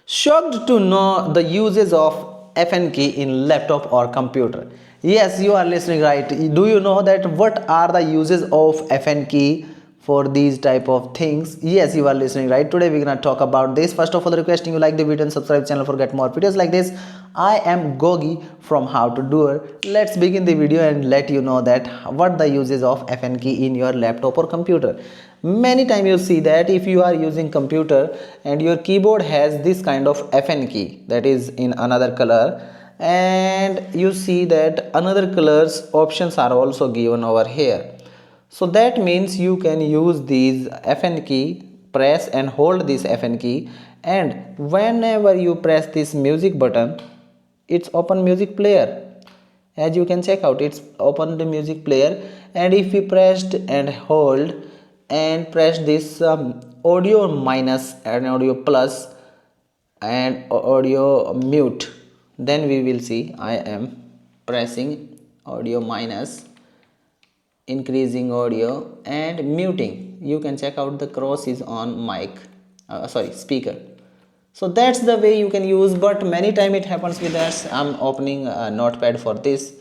Shocked to know the uses of FN key in laptop or computer? Yes, you are listening right. Do you know that what are the uses of FN key for these type of things? Yes, you are listening right. Today we're gonna talk about this. First of all, requesting you like the video and subscribe channel for get more videos like this. I am Gogi from How to Doer. Let's begin the video and let you know that what the uses of FN key in your laptop or computer. Many times you see that if you are using computer and your keyboard has this kind of FN key that is in another color, and you see that another colors options are also given over here. So that means you can use these FN key, press and hold this FN key, and whenever you press this music button, it's open music player. As you can check out, it's open the music player, and if we pressed and hold and press this audio minus and audio plus and audio mute, then we will see I am pressing audio minus, increasing audio and muting. You can check out the cross is on mic, sorry, speaker. So that's the way you can use, but many time it happens with us. I'm opening a notepad for this.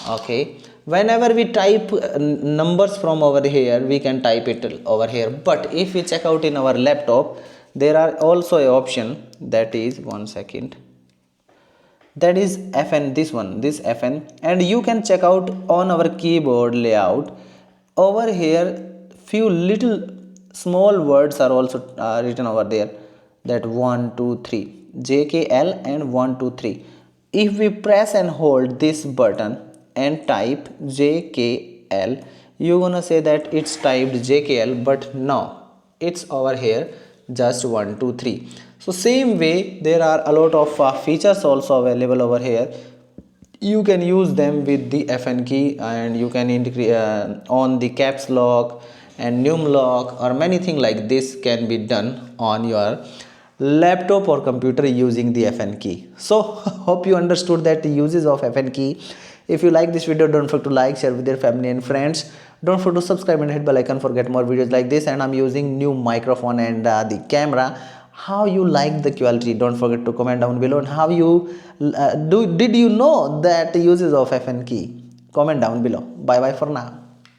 Okay, whenever we type numbers from over here, we can type it over here, but if we check out in our laptop, there are also a option that is, one second, that is FN, this FN, and you can check out on our keyboard layout over here. Few little small words are also written over there, that 1 2 3 JKL and 1 2 3. If we press and hold this button and type JKL, you're gonna say that it's typed JKL, but no, it's over here just 1 2 3. So same way there are a lot of features also available over here. You can use them with the FN key, and you can on the caps lock and num lock or many things like this can be done on your laptop or computer using the FN key. So hope you understood that the uses of FN key. If you like this video, don't forget to like, share with your family and friends. Don't forget to subscribe and hit bell icon for get more videos like this. And I'm using new microphone and the camera. How you like the quality? Don't forget to comment down below. And how you did you know that the uses of FN key? Comment down below. Bye bye for now.